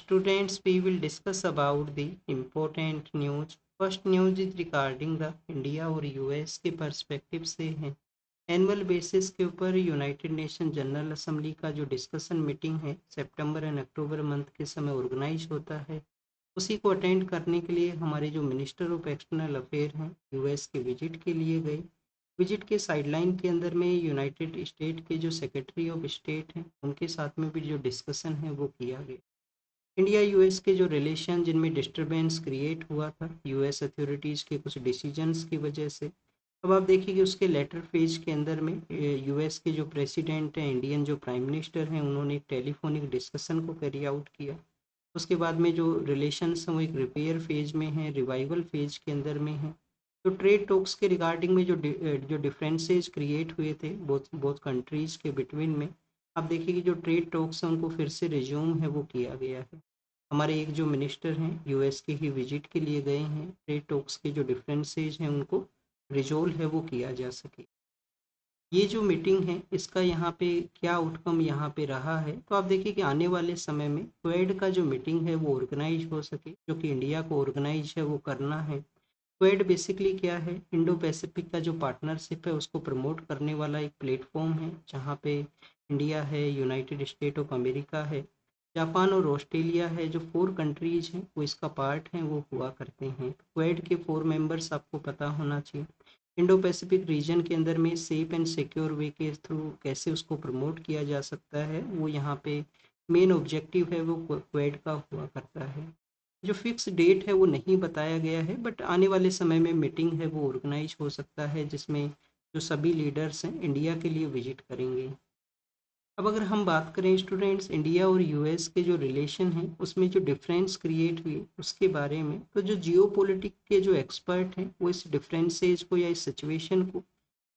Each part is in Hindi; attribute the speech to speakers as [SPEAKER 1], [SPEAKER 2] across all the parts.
[SPEAKER 1] Students, we will discuss about the important news. First news is regarding the India और यूएस के पर्सपेक्टिव से है। एनुअल बेसिस के ऊपर यूनाइटेड नेशन जनरल असेंबली का जो डिस्कशन मीटिंग है सितंबर एंड अक्टूबर मंथ के समय ऑर्गेनाइज होता है। उसी को अटेंड करने के लिए हमारे जो मिनिस्टर ऑफ एक्सटर्नल अफेयर हैं यूएस के विजिट के लिए गए। विजिट के साइडलाइन के अंदर में यूनाइटेड स्टेट के जो सेक्रेटरी ऑफ स्टेट हैं उनके साथ में भी जो डिस्कशन है वो किया गया। इंडिया यूएस के जो रिलेशन जिनमें डिस्टरबेंस क्रिएट हुआ था यूएस अथॉरिटीज़ के कुछ डिसीजंस की वजह से, अब आप देखिए कि उसके लेटर फेज के अंदर में यूएस के जो प्रेसिडेंट हैं, इंडियन जो प्राइम मिनिस्टर हैं, उन्होंने एक टेलीफोनिक डिस्कशन को कैरी आउट किया। उसके बाद में जो रिलेशंस हैं वो एक रिपेयर फेज में हैं, रिवाइवल फेज के अंदर में हैं। तो ट्रेड टॉक्स के रिगार्डिंग में जो डिफरेंसेस क्रिएट हुए थे बोथ बोथ कंट्रीज़ के बिटवीन में, आप देखिए कि जो ट्रेड टॉक्स हैं उनको फिर से रिज्यूम है वो किया गया है। हमारे एक जो मिनिस्टर हैं यूएस के ही विजिट के लिए गए हैं, ट्रेड टॉक्स के जो डिफरेंसेज हैं उनको रिजोल्व है वो किया जा सके। ये जो मीटिंग है इसका यहाँ पे क्या आउटकम यहाँ पे रहा है, तो आप देखिए कि आने वाले समय में क्वेड का जो मीटिंग है वो ऑर्गेनाइज हो सके, जो कि इंडिया को ऑर्गेनाइज है वो करना है। क्वेड बेसिकली क्या है, इंडो पैसिफिक का जो पार्टनरशिप है उसको प्रमोट करने वाला एक प्लेटफॉर्म है, जहाँ पे इंडिया है, यूनाइटेड स्टेट ऑफ अमेरिका है, जापान और ऑस्ट्रेलिया है, जो 4 कंट्रीज हैं वो इसका पार्ट हैं, वो हुआ करते हैं। क्वेड के 4 मेंबर्स आपको पता होना चाहिए। इंडो पैसिफिक रीजन के अंदर में सेफ एंड सिक्योर वे के थ्रू कैसे उसको प्रमोट किया जा सकता है, वो यहाँ पे मेन ऑब्जेक्टिव है वो क्वेड का हुआ करता है। जो फिक्स डेट है वो नहीं बताया गया है, बट आने वाले समय में मीटिंग है वो ऑर्गेनाइज हो सकता है, जिसमें जो सभी लीडर्स हैं इंडिया के लिए विजिट करेंगे। अब अगर हम बात करें स्टूडेंट्स, इंडिया और यूएस के जो रिलेशन हैं उसमें जो डिफरेंस क्रिएट हुए उसके बारे में, तो जो जियोपॉलिटिक के जो एक्सपर्ट हैं वो इस डिफरेंसेज को या इस सिचुएशन को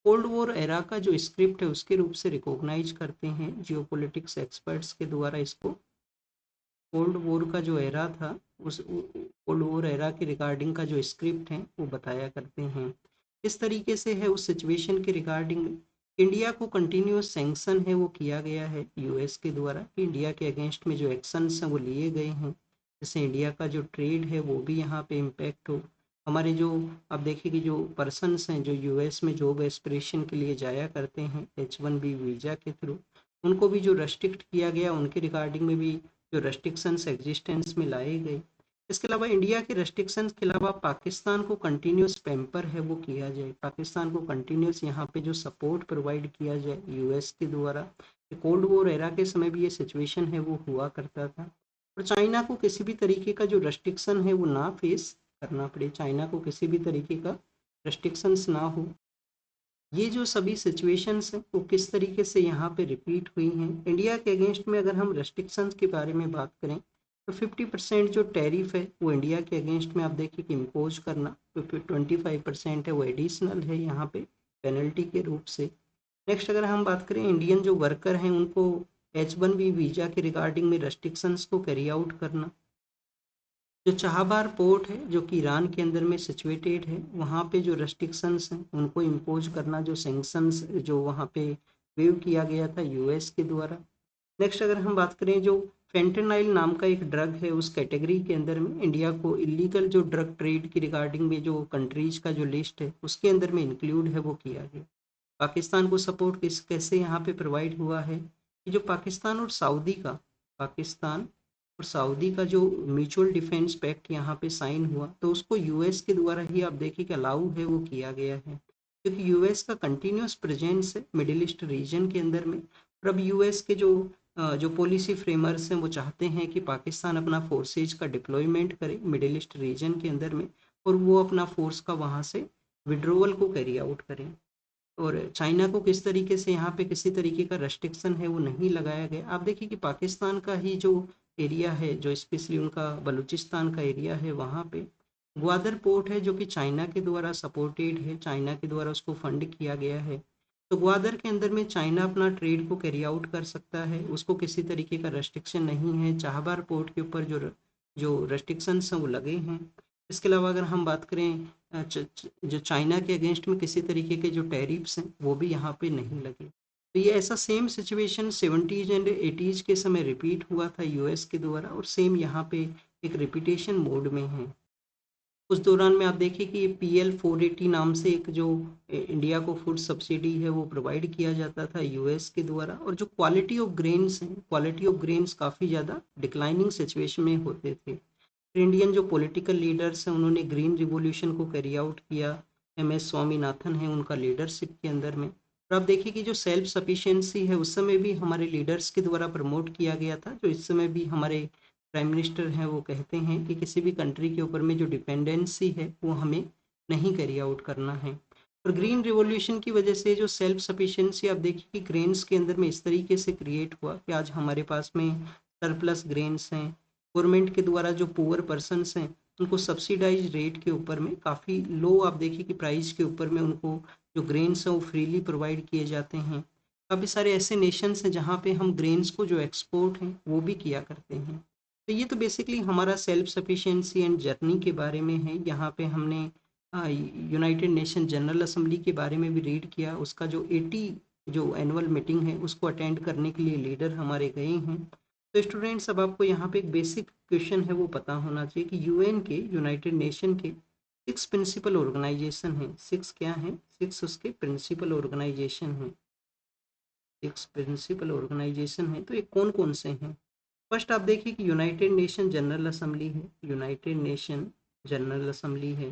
[SPEAKER 1] कोल्ड वॉर एरा का जो स्क्रिप्ट है उसके रूप से रिकॉग्नाइज करते हैं। जियोपॉलिटिक्स एक्सपर्ट्स के द्वारा इसको कोल्ड वॉर का जो एरा था उस कोल्ड वॉर एरा के रिगार्डिंग का जो स्क्रिप्ट है वो बताया करते हैं। इस तरीके से है उस सिचुएशन के रिगार्डिंग इंडिया को कंटिन्यूस सैंक्शन है वो किया गया है यूएस के द्वारा कि इंडिया के अगेंस्ट में जो एक्शंस हैं वो लिए गए हैं, जिससे इंडिया का जो ट्रेड है वो भी यहाँ पे इम्पैक्ट हो। हमारे जो आप देखिए कि जो पर्सनस हैं जो यूएस में जॉब एस्पिरेशन के लिए जाया करते हैं H1B वीज़ा के थ्रू, उनको भी जो रेस्ट्रिक्ट किया गया उनके रिगार्डिंग में भी जो रेस्ट्रिक्शंस एग्जिस्टेंस में लाए गए। इसके अलावा इंडिया के रेस्ट्रिक्शंस के अलावा पाकिस्तान को कंटिन्यूस पैम्पर है वो किया जाए, पाकिस्तान को कंटिन्यूस यहाँ पे जो सपोर्ट प्रोवाइड किया जाए यूएस के द्वारा। कोल्ड वॉर एरा के समय भी ये सिचुएशन है वो हुआ करता था। और चाइना को किसी भी तरीके का जो रेस्ट्रिक्शन है वो ना फेस करना पड़े, चाइना को किसी भी तरीके का रेस्ट्रिक्शंस ना हो। ये जो सभी सिचुएशंस हैं वो किस तरीके से यहाँ पे रिपीट हुई हैं इंडिया के अगेंस्ट में। अगर हम रेस्ट्रिक्शंस के बारे में बात करें तो 50% जो टैरिफ है वो इंडिया के अगेंस्ट में आप देखिए कि इम्पोज करना, तो फिर 25% है वो एडिशनल है यहाँ पे पेनल्टी के रूप से। नेक्स्ट अगर हम बात करें इंडियन जो वर्कर हैं उनको H1B वीज़ा के रिगार्डिंग में रेस्ट्रिक्शंस को कैरी आउट करना। जो चाहबार पोर्ट है जो कि ईरान के अंदर में सिचुएटेड है, वहाँ पे जो रेस्ट्रिक्शंस हैं उनको इम्पोज करना, जो सैंक्शंस जो वहाँ पे वेव किया गया था यूएस के द्वारा। नेक्स्ट अगर हम बात करें जो फेंटेनाइल नाम का एक ड्रग है उस कैटेगरी के अंदर में इंडिया को इलीगल जो ड्रग ट्रेड की रिगार्डिंग में जो कंट्रीज का जो लिस्ट है उसके अंदर में इंक्लूड है वो किया गया। पाकिस्तान को सपोर्ट किस कैसे यहाँ पे प्रोवाइड हुआ है कि जो पाकिस्तान और सऊदी का जो म्यूचुअल डिफेंस पैक्ट यहाँ पे साइन हुआ, तो उसको यूएस के द्वारा ही आप देखिए कि अलाउ है वो किया गया है, क्योंकि यूएस का कंटिन्यूस प्रेजेंस है मिडिल ईस्ट रीजन के अंदर में। और अब यूएस के जो पॉलिसी फ्रेमर्स हैं वो चाहते हैं कि पाकिस्तान अपना फोर्सेज का डिप्लॉयमेंट करे मिडिल ईस्ट रीजन के अंदर में, और वो अपना फोर्स का वहाँ से विड्रोवल को कैरी आउट करें। और चाइना को किस तरीके से यहाँ पे किसी तरीके का रेस्ट्रिक्शन है वो नहीं लगाया गया। आप देखिए कि पाकिस्तान का ही जो एरिया है, जो स्पेशली उनका बलूचिस्तान का एरिया है, वहाँ पे ग्वादर पोर्ट है जो कि चाइना के द्वारा सपोर्टेड है, चाइना के द्वारा उसको फंड किया गया है। तो ग्वादर के अंदर में चाइना अपना ट्रेड को कैरी आउट कर सकता है, उसको किसी तरीके का रेस्ट्रिक्शन नहीं है। चाहबार पोर्ट के ऊपर जो रेस्ट्रिक्शंस हैं वो लगे हैं। इसके अलावा अगर हम बात करें जो चाइना के अगेंस्ट में किसी तरीके के जो टैरिफ्स हैं वो भी यहाँ पे नहीं लगे। तो ये ऐसा same situation 70s and 80s के समय रिपीट हुआ था यूएस के द्वारा, और सेम यहाँ पे एक रिपीटेशन मोड में है। उस दौरान में आप देखिए कि PL 480 नाम से एक जो इंडिया को फूड सब्सिडी है वो प्रोवाइड किया जाता था यूएस के द्वारा, और जो क्वालिटी ऑफ ग्रेन्स हैं, क्वालिटी ऑफ ग्रेन्स काफ़ी ज़्यादा डिक्लाइनिंग सिचुएशन में होते थे। फिर इंडियन जो पॉलिटिकल लीडर्स हैं उन्होंने ग्रीन रिवॉल्यूशन को कैरी आउट किया, MS स्वामीनाथन है उनका लीडरशिप के अंदर में। और आप देखिए कि जो सेल्फ सफिशिएंसी है उस समय भी हमारे लीडर्स के द्वारा प्रमोट किया गया था, जो इस समय भी हमारे प्राइम मिनिस्टर हैं वो कहते हैं कि किसी भी कंट्री के ऊपर में जो डिपेंडेंसी है वो हमें नहीं कैरी आउट करना है। और ग्रीन रिवॉल्यूशन की वजह से जो सेल्फ सफिशिएंसी आप देखिए कि ग्रेन्स के अंदर में इस तरीके से क्रिएट हुआ कि आज हमारे पास में सरप्लस ग्रेन्स हैं। गवर्नमेंट के द्वारा जो पुअर पर्सनस हैं उनको सब्सिडाइज रेट के ऊपर में काफ़ी लो, आप देखिए कि प्राइस के ऊपर में उनको जो ग्रेन्स हैं वो फ्रीली प्रोवाइड किए जाते हैं। काफ़ी सारे ऐसे नेशंस हैं जहाँ पे हम ग्रेन्स को जो एक्सपोर्ट हैं वो भी किया करते हैं। तो ये तो बेसिकली हमारा सेल्फ सफिशिएंसी एंड जर्नी के बारे में है। यहाँ पे हमने यूनाइटेड नेशन जनरल असेंबली के बारे में भी रीड किया, उसका जो 80 जो एनुअल मीटिंग है उसको अटेंड करने के लिए लीडर हमारे गए हैं। तो स्टूडेंट्स, अब आपको यहाँ पे एक बेसिक क्वेश्चन है वो पता होना चाहिए कि यूएन के, यूनाइटेड नेशन के 6 प्रिंसिपल ऑर्गेनाइजेशन हैं। 6 क्या हैं? 6 उसके प्रिंसिपल ऑर्गेनाइजेशन हैं। 6 प्रिंसिपल ऑर्गेनाइजेशन हैं, तो ये कौन कौन से हैं? फर्स्ट आप देखिए कि यूनाइटेड नेशन जनरल असेंबली है, यूनाइटेड नेशन जनरल असेंबली है।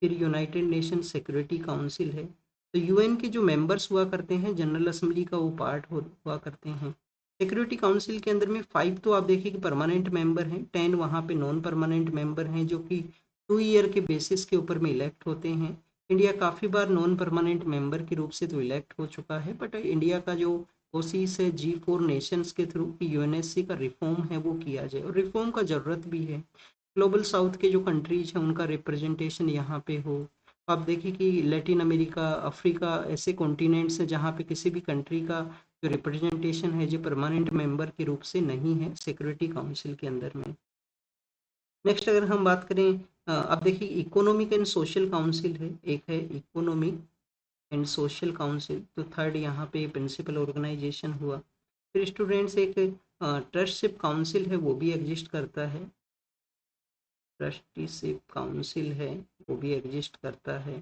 [SPEAKER 1] फिर यूनाइटेड नेशन सिक्योरिटी काउंसिल है। तो यूएन के जो मेंबर्स हुआ करते हैं जनरल असेंबली का वो पार्ट हुआ करते हैं। सिक्योरिटी काउंसिल के अंदर में 5 तो आप देखिए कि परमानेंट मेंबर हैं, 10 वहाँ पे नॉन परमानेंट मेंबर हैं जो कि 2 ईयर के बेसिस के ऊपर में इलेक्ट होते हैं। इंडिया काफ़ी बार नॉन परमानेंट मेंबर के रूप से तो इलेक्ट हो चुका है, बट इंडिया का जो कोशिश है G4 नेशंस के थ्रू कि यूएनएससी का रिफॉर्म है वो किया जाए, और रिफॉर्म का ज़रूरत भी है। ग्लोबल साउथ के जो कंट्रीज हैं उनका रिप्रेजेंटेशन यहाँ पे हो। आप देखिए कि लैटिन अमेरिका, अफ्रीका ऐसे कॉन्टिनेंट्स हैं जहाँ पे किसी भी कंट्री का जो रिप्रेजेंटेशन है जो परमानेंट मेंबर के रूप से नहीं है सिक्योरिटी काउंसिल के अंदर में। नेक्स्ट अगर हम बात करें, अब देखिए इकोनॉमिक एंड सोशल काउंसिल है, एक है इकोनॉमिक एंड सोशल काउंसिल, तो थर्ड यहाँ पे प्रिंसिपल ऑर्गेनाइजेशन हुआ। फिर स्टूडेंट्स एक ट्रस्टशिप काउंसिल है वो भी एग्जिस्ट करता है, ट्रस्टीशिप काउंसिल है वो भी एग्जिस्ट करता है।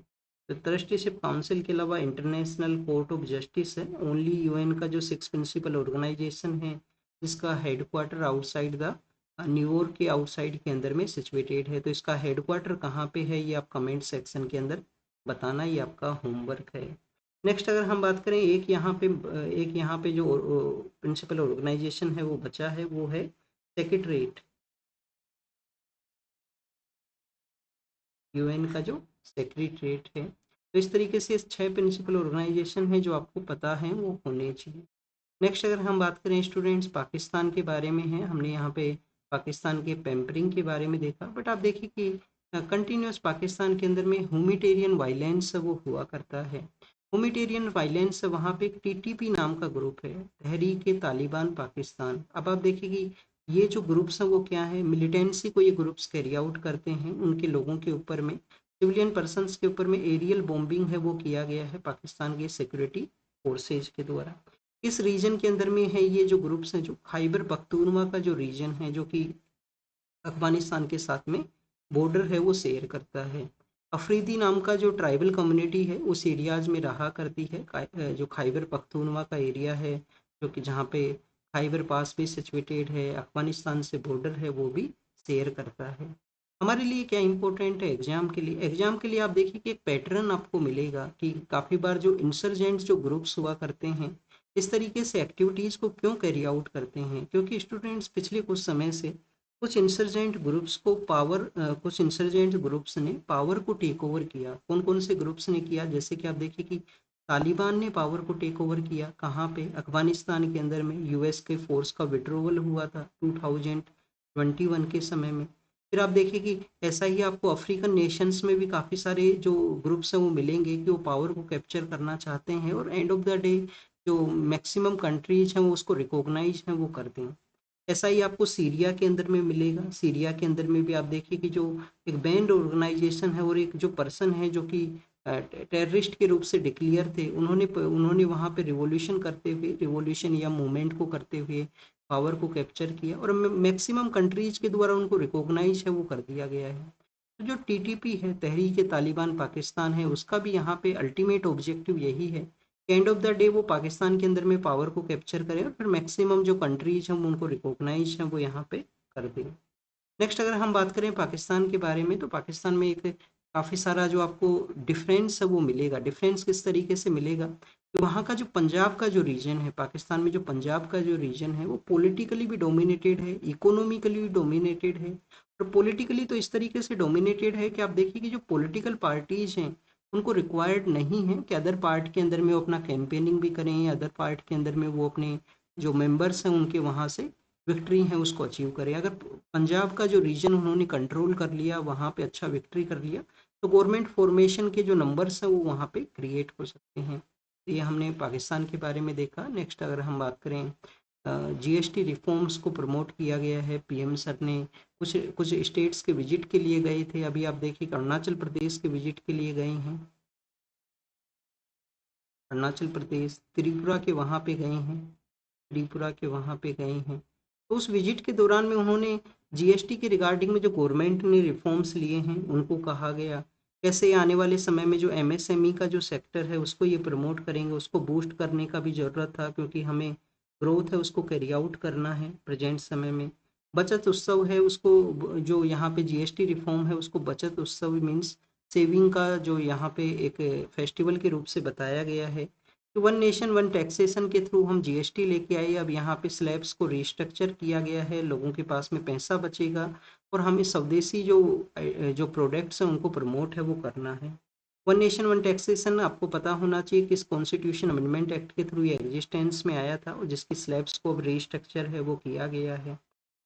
[SPEAKER 1] तो ट्रस्टीशिप काउंसिल के अलावा इंटरनेशनल कोर्ट ऑफ जस्टिस है, ओनली यूएन का जो 6 प्रिंसिपल ऑर्गेनाइजेशन है जिसका हेडक्वार्टर आउटसाइड द न्यूयॉर्क के आउटसाइड के अंदर में सिचुएटेड है। तो इसका हेडक्वार्टर कहाँ पे है ये आप कमेंट सेक्शन के अंदर बताना, ये आपका होमवर्क है। नेक्स्ट अगर हम बात करें, एक यहाँ पे जो प्रिंसिपल ऑर्गेनाइजेशन है वो बचा है, वो है सेक्रेटरीट, यूएन का जो सेक्रेटरीट है। तो इस तरीके से 6 प्रिंसिपल ऑर्गेनाइजेशन है जो आपको पता है वो होने चाहिए। नेक्स्ट अगर हम बात करें स्टूडेंट्स, पाकिस्तान के बारे में है, हमने यहाँ पे पाकिस्तान के पैम्परिंग के बारे में देखा, बट आप देखिए कि कंटिन्यूस पाकिस्तान के अंदर में ह्यूमैनिटेरियन वायलेंस वो हुआ करता है। ह्यूमैनिटेरियन वायलेंस वहाँ पे एक TTP नाम का ग्रुप है, तहरीक तालिबान पाकिस्तान। अब आप देखिए कि ये जो ग्रुप्स हैं वो क्या है, मिलिटेंसी को ये ग्रुप्स कैरी आउट करते हैं, उनके लोगों के ऊपर में, सिविलियन पर्सनस के ऊपर में एरियल बॉम्बिंग है वो किया गया है पाकिस्तान के सिक्योरिटी फोर्सेज के द्वारा। इस रीजन के अंदर में है ये जो ग्रुप्स हैं, जो खैबर पख्तूनवा का जो रीजन है जो कि अफगानिस्तान के साथ में बॉर्डर है वो शेयर करता है। अफरीदी नाम का जो ट्राइबल कम्युनिटी है उस एरियाज में रहा करती है, जो खैबर पख्तूनवा का एरिया है जो कि जहाँ पे खैबर पास भी सिचुएटेड है, अफगानिस्तान से बॉर्डर है वो भी शेयर करता है। हमारे लिए क्या इंपॉर्टेंट है एग्जाम के लिए? एग्जाम के लिए आप देखिए कि एक पैटर्न आपको मिलेगा कि काफ़ी बार जो इंसर्जेंट्स जो ग्रुप्स हुआ करते हैं इस तरीके से एक्टिविटीज़ को क्यों कैरी आउट करते हैं, क्योंकि स्टूडेंट्स पिछले कुछ समय से कुछ इंसर्जेंट ग्रुप्स ने पावर को टेक ओवर किया। कौन कौन से ग्रुप्स ने किया? जैसे कि आप देखिए कि तालिबान ने पावर को टेक ओवर किया कहाँ पे, अफगानिस्तान के अंदर में यूएस के फोर्स का विड्रोवल हुआ था 2021 के समय में। फिर आप देखिए कि ऐसा ही आपको अफ्रीकन नेशंस में भी काफ़ी सारे जो ग्रुप्स हैं वो मिलेंगे कि वो पावर को कैप्चर करना चाहते हैं, और एंड ऑफ द डे जो मैक्सिमम कंट्रीज हैं वो उसको रिकॉग्नाइज हैं वो करते हैं। ऐसा ही आपको सीरिया के अंदर में मिलेगा। सीरिया के अंदर में भी आप देखिए कि जो एक बैंड ऑर्गेनाइजेशन है और एक जो पर्सन है जो कि टेररिस्ट के रूप से डिक्लेयर थे, उन्होंने वहाँ पे रिवॉल्यूशन करते हुए, रिवॉल्यूशन या मूवमेंट को करते हुए पावर को कैप्चर किया और मैक्सिमम कंट्रीज के द्वारा उनको रिकॉग्नाइज है वो कर दिया गया है। तो जो टीटीपी है, तहरीक तालिबान पाकिस्तान है, उसका भी यहाँ पे अल्टीमेट ऑब्जेक्टिव यही है कि एंड ऑफ द डे वो पाकिस्तान के अंदर में पावर को कैप्चर करें और फिर मैक्सिमम जो कंट्रीज हैं उनको रिकॉग्नाइज है वो यहाँ पे कर दें। नेक्स्ट अगर हम बात करें पाकिस्तान के बारे में, तो पाकिस्तान में एक काफ़ी सारा जो आपको डिफरेंस है वो मिलेगा। डिफरेंस किस तरीके से मिलेगा कि वहाँ का जो पंजाब का जो रीजन है, पाकिस्तान में जो पंजाब का जो रीजन है वो पॉलिटिकली भी डोमिनेटेड है, इकोनॉमिकली भी डोमिनेटेड है। और पॉलिटिकली तो इस तरीके से डोमिनेटेड है कि आप देखिए कि जो पॉलिटिकल पार्टीज हैं उनको रिक्वायर्ड नहीं है कि अदर पार्ट के अंदर में वो अपना कैंपेनिंग भी करें या अदर पार्ट के अंदर में वो अपने जो मेंबर्स हैं उनके वहाँ से विक्ट्री है उसको अचीव करें। अगर पंजाब का जो रीजन उन्होंने कंट्रोल कर लिया, वहाँ पे अच्छा विक्ट्री कर लिया, तो गवर्नमेंट फॉर्मेशन के जो नंबर्स हैं वो वहाँ पे क्रिएट हो सकते हैं। तो ये हमने पाकिस्तान के बारे में देखा। नेक्स्ट अगर हम बात करें, जीएसटी रिफॉर्म्स को प्रमोट किया गया है। पीएम सर ने कुछ कुछ स्टेट्स के विजिट के लिए गए थे। अभी आप देखिए अरुणाचल प्रदेश के विजिट के लिए गए हैं, अरुणाचल प्रदेश, त्रिपुरा के वहाँ पे गए हैं, त्रिपुरा के वहाँ पे गए हैं। तो उस विजिट के दौरान में उन्होंने जीएसटी के रिगार्डिंग में जो गवर्नमेंट ने रिफॉर्म्स लिए हैं उनको कहा गया कैसे आने वाले समय में जो एमएसएमई का जो सेक्टर है उसको ये प्रमोट करेंगे, उसको बूस्ट करने का भी ज़रूरत था क्योंकि हमें ग्रोथ है उसको कैरी आउट करना है प्रेजेंट समय में। बचत उत्सव है उसको, जो यहाँ पे जीएसटी रिफॉर्म है उसको बचत उत्सव मीन्स सेविंग का जो यहाँ पे एक फेस्टिवल के रूप से बताया गया है। तो वन नेशन वन टैक्सेशन के थ्रू हम जीएसटी लेके आए, अब यहाँ पे स्लैब्स को रिस्ट्रक्चर किया गया है, लोगों के पास में पैसा बचेगा और हमें स्वदेशी जो प्रोडक्ट्स हैं उनको प्रमोट है वो करना है। वन नेशन वन टैक्सेशन आपको पता होना चाहिए किस कॉन्स्टिट्यूशन अमेंडमेंट एक्ट के थ्रू ये एग्जिस्टेंस में आया था और जिसकी स्लैब्स को अब रिस्ट्रक्चर है वो किया गया है।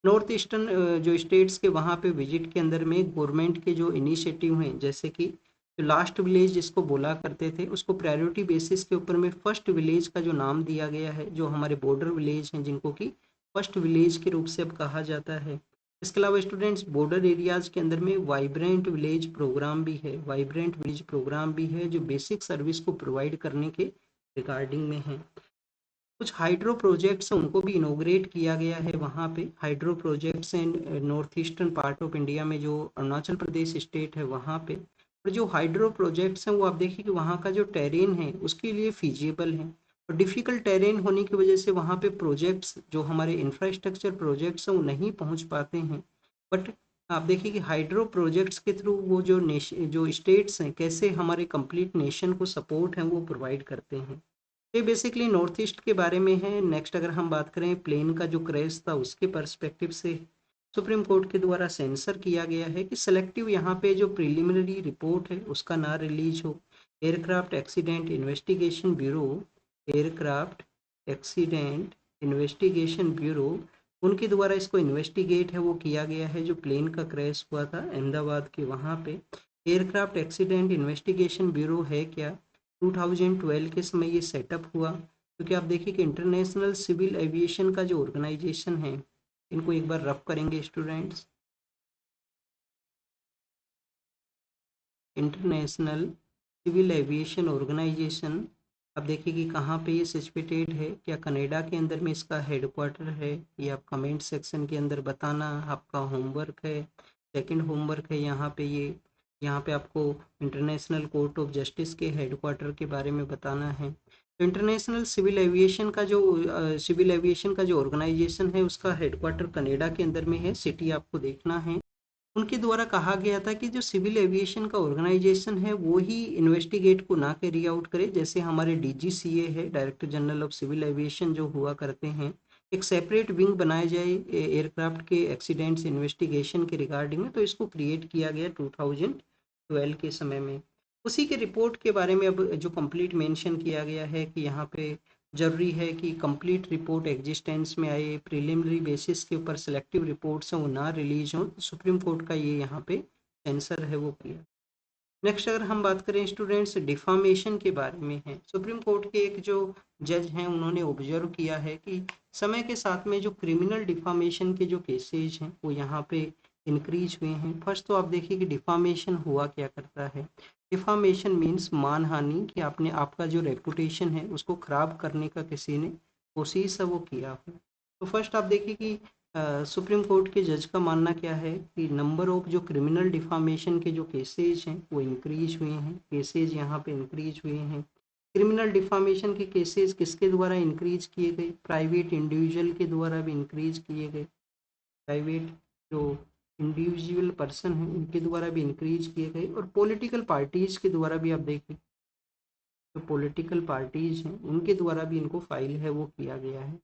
[SPEAKER 1] नॉर्थ ईस्टर्न जो स्टेट्स के वहाँ पे विजिट के अंदर में गवर्नमेंट के जो इनिशिएटिव हैं, जैसे कि जो लास्ट विलेज जिसको बोला करते थे उसको प्रायोरिटी बेसिस के ऊपर में फर्स्ट विलेज का जो नाम दिया गया है, जो हमारे बॉर्डर विलेज हैं जिनको कि फर्स्ट विलेज के रूप से अब कहा जाता है। इसके अलावा स्टूडेंट्स बॉर्डर एरियाज के अंदर में वाइब्रेंट विलेज प्रोग्राम भी है, वाइब्रेंट विलेज प्रोग्राम भी है जो बेसिक सर्विस को प्रोवाइड करने के रिगार्डिंग में है। कुछ हाइड्रो प्रोजेक्ट्स हैं उनको भी इनोग्रेट किया गया है वहाँ पे। Hydro projects in north eastern part of India में जो अरुणाचल प्रदेश स्टेट है वहाँ पे। और जो हाइड्रो प्रोजेक्ट्स हैं वो आप देखिए कि वहाँ का जो टेरेन है उसके लिए फीजिबल है और डिफ़िकल्ट टेरेन होने की वजह से वहाँ पे प्रोजेक्ट्स जो हमारे इंफ्रास्ट्रक्चर प्रोजेक्ट्स हैं वो नहीं पहुँच पाते हैं। बट आप देखिए कि हाइड्रो प्रोजेक्ट्स के थ्रू वो जो स्टेट्स हैं कैसे हमारे कंप्लीट नेशन को सपोर्ट है वो प्रोवाइड करते हैं। ये बेसिकली नॉर्थ ईस्ट के बारे में है। नेक्स्ट अगर हम बात करें प्लेन का जो क्रेज था उसके पर्सपेक्टिव से, सुप्रीम कोर्ट के द्वारा सेंसर किया गया है कि सेलेक्टिव यहाँ पे जो प्रिलिमिनरी रिपोर्ट है उसका ना रिलीज हो। Aircraft accident investigation bureau, aircraft accident investigation bureau, उनके द्वारा इसको इन्वेस्टिगेट है वो किया गया है जो प्लेन का क्रैश हुआ था अहमदाबाद के वहाँ पे। एयरक्राफ्ट एक्सीडेंट इन्वेस्टिगेशन ब्यूरो है क्या, 2012 के समय ये सेटअप हुआ क्योंकि आप देखिए कि इंटरनेशनल सिविल एविएशन का जो ऑर्गेनाइजेशन है, इनको एक बार रफ करेंगे students, international civil aviation organization. अब देखिए कि कहाँ पे ये सिचुएटेड है, क्या कनाडा के अंदर में इसका हेडक्वार्टर है, ये आप कमेंट सेक्शन के अंदर बताना, आपका होमवर्क है। सेकंड होमवर्क है यहाँ पे आपको इंटरनेशनल कोर्ट ऑफ जस्टिस के हेडक्वार्टर के बारे में बताना है। तो इंटरनेशनल सिविल एविएशन का जो ऑर्गेनाइजेशन है उसका हेडक्वार्टर कनाडा के अंदर में है, सिटी आपको देखना है। उनके द्वारा कहा गया था कि जो सिविल एविएशन का ऑर्गेनाइजेशन है वो ही इन्वेस्टिगेट को ना कैरी आउट करे, जैसे हमारे डीजीसीए है, director general of civil aviation जो हुआ करते हैं, एक सेपरेट विंग बनाया जाए एयरक्राफ्ट के एक्सीडेंट्स इन्वेस्टिगेशन के रिगार्डिंग में। तो इसको क्रिएट किया गया 2012 के समय में। उसी के रिपोर्ट के बारे में अब जो कंप्लीट मेंशन किया गया है कि यहाँ पे ज़रूरी है कि कंप्लीट रिपोर्ट एग्जिस्टेंस में आए, प्रिलिमिनरी बेसिस के ऊपर सेलेक्टिव रिपोर्ट्स हैं वो ना रिलीज हों, तो सुप्रीम कोर्ट का ये यहाँ पे सेंसर है वो किया। नेक्स्ट अगर हम बात करें स्टूडेंट्स डिफामेशन के बारे में है, सुप्रीम कोर्ट के एक जो जज हैं उन्होंने ऑब्जर्व किया है कि समय के साथ में जो क्रिमिनल डिफामेशन के जो केसेज हैं वो यहाँ पे इंक्रीज हुए हैं। फर्स्ट तो आप देखिए कि डिफामेशन हुआ क्या करता है। डिफामेशन मीन्स मानहानि, कि आपने आपका जो रेपुटेशन है उसको खराब करने का किसी ने कोशिश है वो किया हो। तो फर्स्ट आप देखिए कि सुप्रीम कोर्ट के जज का मानना क्या है कि नंबर ऑफ जो क्रिमिनल डिफामेशन के जो केसेज हैं वो इंक्रीज हुए हैं, केसेज यहाँ पे इंक्रीज हुए हैं। क्रिमिनल डिफामेशन के केसेस किसके द्वारा इंक्रीज किए गए, प्राइवेट इंडिविजुअल के द्वारा भी इंक्रीज किए गए। प्राइवेट जो इंडिविजुअल पर्सन हैं उनके द्वारा भी इंक्रीज किए गए, और पॉलिटिकल पार्टीज के द्वारा भी आप देखिए जो पॉलिटिकल पार्टीज हैं उनके द्वारा भी इनको फाइल है वो किया गया है।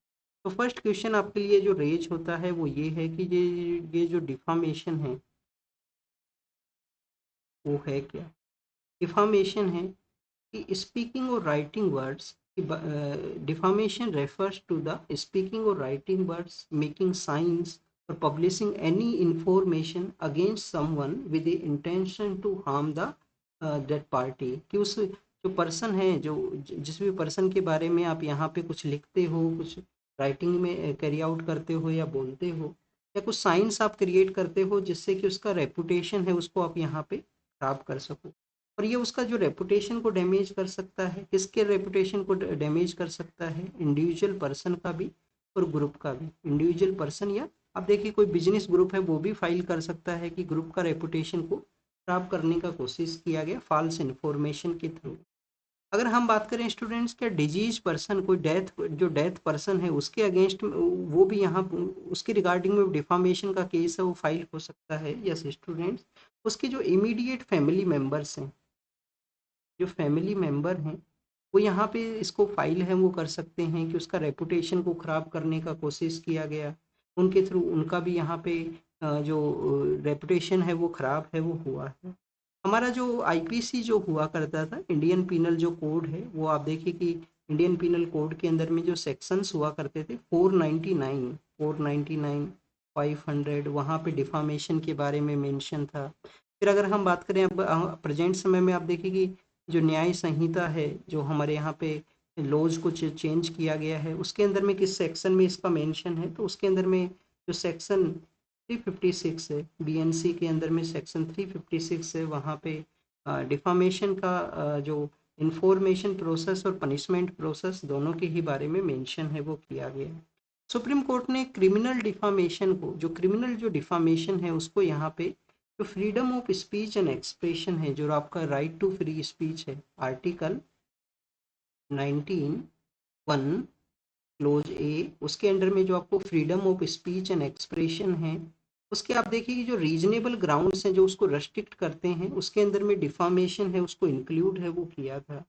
[SPEAKER 1] तो फर्स्ट क्वेश्चन आपके लिए जो रेज होता है वो ये है कि ये जो डिफामेशन है वो है क्या। डिफामेशन है कि स्पीकिंग और writing words, defamation refers to the speaking और राइटिंग वर्ड्स, मेकिंग साइंस और publishing any information against someone with the intention to harm the that party, कि उस जो पर्सन है, जो जिस भी पर्सन के बारे में आप यहाँ पे कुछ लिखते हो, कुछ राइटिंग में कैरी आउट करते हो या बोलते हो, या कुछ साइंस आप क्रिएट करते हो जिससे कि उसका रेपुटेशन है उसको आप यहाँ पे खराब कर सको, और ये उसका जो रेपुटेशन को डैमेज कर सकता है। किसके रेपुटेशन को डैमेज कर सकता है, इंडिविजुअल पर्सन का भी और ग्रुप का भी। इंडिविजुअल पर्सन या आप देखिए कोई बिजनेस ग्रुप है वो भी फाइल कर सकता है कि ग्रुप का रेपुटेशन को खराब करने का कोशिश किया गया फॉल्स इन्फॉर्मेशन के थ्रू। अगर हम बात करें स्टूडेंट्स, क्या डिजीज पर्सन, कोई डेथ, जो डेथ पर्सन है उसके अगेंस्ट वो भी यहाँ उसके रिगार्डिंग में डिफामेशन का केस है वो फाइल हो सकता है। यस स्टूडेंट्स, उसके जो इमीडिएट फैमिली मेंबर्स हैं, जो फैमिली मेंबर हैं वो यहाँ पे इसको फाइल है वो कर सकते हैं कि उसका रेपुटेशन को ख़राब करने का कोशिश किया गया, उनके थ्रू उनका भी यहाँ पे जो रेपुटेशन है वो ख़राब है वो हुआ है। हमारा जो आईपीसी जो हुआ करता था, इंडियन पीनल जो कोड है, वो आप देखिए कि इंडियन पीनल कोड के अंदर में जो सेक्शंस हुआ करते थे 499, 499, 500, वहाँ पे डिफामेशन के बारे में मेंशन था। फिर अगर हम बात करें अब प्रेजेंट समय में, आप देखिए कि जो न्याय संहिता है जो हमारे यहाँ पे लॉज को चेंज किया गया है, उसके अंदर में किस सेक्शन में इसका मेंशन है, तो उसके अंदर में जो सेक्शन 356 है, बीएनसी के अंदर में सेक्शन 356 है, वहाँ पे डिफामेशन का जो इंफॉर्मेशन प्रोसेस और पनिशमेंट प्रोसेस दोनों के ही बारे में मेंशन है वो किया गया है। सुप्रीम कोर्ट ने क्रिमिनल डिफामेशन को, जो क्रिमिनल जो डिफामेशन है उसको यहाँ पे जो freedom of speech and expression है, जो आपका राइट टू फ्री स्पीच है, आर्टिकल 19(1) क्लोज ए, उसके अंडर में जो आपको freedom of speech and expression है, उसके आप देखिए कि जो रीजनेबल ग्राउंड्स हैं जो उसको रेस्ट्रिक्ट करते हैं, उसके अंदर में डिफामेशन है उसको इंक्लूड है वो किया था।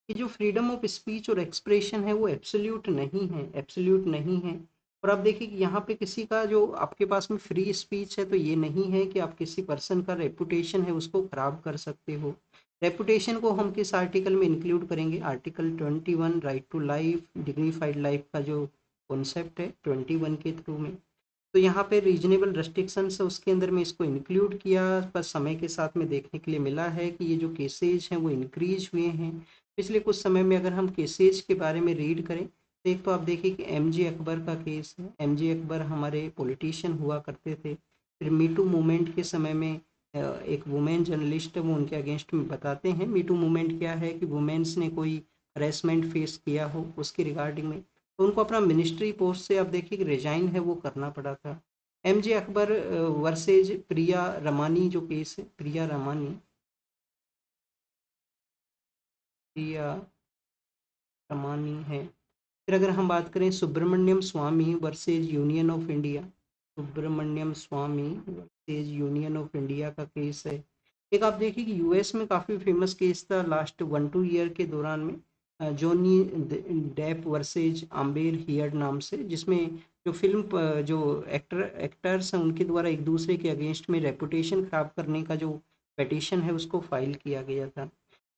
[SPEAKER 1] कि जो फ्रीडम ऑफ स्पीच और एक्सप्रेशन है वो एब्सोल्यूट नहीं है, एब्सोल्यूट नहीं है। और आप देखिए कि यहाँ पे किसी का जो आपके पास में फ्री स्पीच है तो ये नहीं है कि आप किसी पर्सन का रेपुटेशन है उसको खराब कर सकते हो। रेपुटेशन को हम किस आर्टिकल में इंक्लूड करेंगे, article 21 right to life, dignified life का जो कॉन्सेप्ट है 21 के थ्रू में। तो यहाँ पे रीजनेबल रेस्ट्रिक्शंस है उसके अंदर में इसको इंक्लूड किया, पर समय के साथ में देखने के लिए मिला है कि ये जो केसेज हैं वो इंक्रीज हुए हैं। पिछले कुछ समय में अगर हम केसेज के बारे में रीड करें तो एक तो आप देखिए कि एमजे अकबर का केस है। एमजे अकबर हमारे पॉलिटिशियन हुआ करते थे। फिर मीटू मूवमेंट के समय में एक वुमेन जर्नलिस्ट है वो उनके अगेंस्ट में बताते हैं। मीटू मूवमेंट क्या है कि वुमेन्स ने कोई हरेसमेंट फेस किया हो उसके रिगार्डिंग में, तो उनको अपना मिनिस्ट्री पोस्ट से आप देखिए कि रिजाइन है वो करना पड़ा था। एमजे अकबर वर्सेज प्रिया रमानी जो केस है, प्रिया रमानी, प्रिया रमानी है। फिर अगर हम बात करें Subramanian Swamy versus Union of India, Subramanian Swamy versus Union of India का केस है। एक आप देखिए कि यूएस में काफ़ी फेमस केस था लास्ट 1-2 ईयर के दौरान में, Johnny Depp versus Amber Heard नाम से, जिसमें जो फिल्म जो एक्टर्स हैं उनके द्वारा एक दूसरे के अगेंस्ट में रेपुटेशन खराब करने का जो पिटीशन है उसको फाइल किया गया था।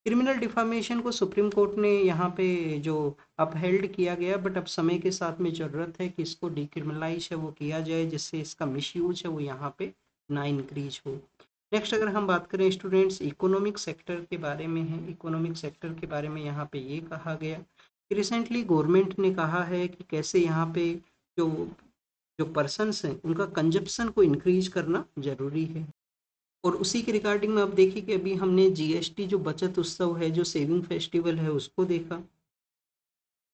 [SPEAKER 1] क्रिमिनल डिफामेशन को सुप्रीम कोर्ट ने यहाँ पे जो अपहेल्ड किया गया, बट अब समय के साथ में ज़रूरत है कि इसको डिक्रिमिनलाइज है वो किया जाए जिससे इसका मिसयूज है वो यहाँ पे ना इंक्रीज हो। नेक्स्ट अगर हम बात करें स्टूडेंट्स इकोनॉमिक सेक्टर के बारे में है, इकोनॉमिक सेक्टर के बारे में यहाँ पे ये कहा गया कि रिसेंटली गवर्नमेंट ने कहा है कि कैसे यहाँ पे जो जो पर्सन्स हैं उनका कंजप्शन को इंक्रीज करना जरूरी है। और उसी के रिगार्डिंग में आप देखिए कि अभी हमने जीएसटी जो बचत उत्सव है, जो सेविंग फेस्टिवल है, उसको देखा।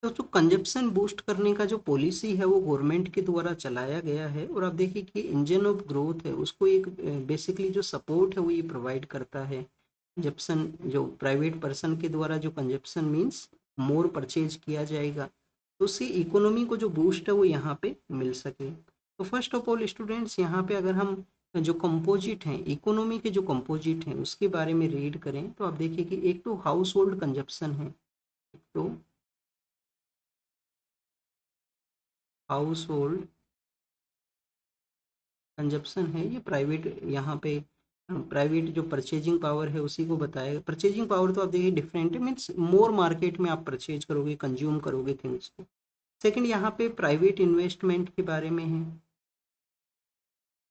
[SPEAKER 1] तो जो कंजप्शन बूस्ट करने का जो पॉलिसी है वो गवर्नमेंट के द्वारा चलाया गया है, और आप देखिए कि इंजन ऑफ ग्रोथ है उसको एक बेसिकली जो सपोर्ट है वो ये प्रोवाइड करता है। कंजप्शन जो प्राइवेट पर्सन के द्वारा जो कंजप्शन मीन्स मोर परचेज किया जाएगा, तो उससे इकोनॉमी को जो बूस्ट है वो यहाँ पे मिल सके। तो फर्स्ट ऑफ ऑल स्टूडेंट्स, यहाँ पे अगर हम जो कंपोजिट हैं इकोनॉमी के जो कंपोजिट हैं उसके बारे में रीड करें तो आप देखिए कि एक तो हाउस होल्ड कंजप्शन है, एक तो हाउस होल्ड कंजप्शन है, ये प्राइवेट यहाँ पे प्राइवेट जो परचेजिंग पावर है उसी को बताएगा। परचेजिंग पावर तो आप देखिए डिफरेंट है, मीन्स मोर मार्केट में आप परचेज करोगे, कंज्यूम करोगे थिंग्स को। सेकंड यहाँ पे प्राइवेट इन्वेस्टमेंट के बारे में है।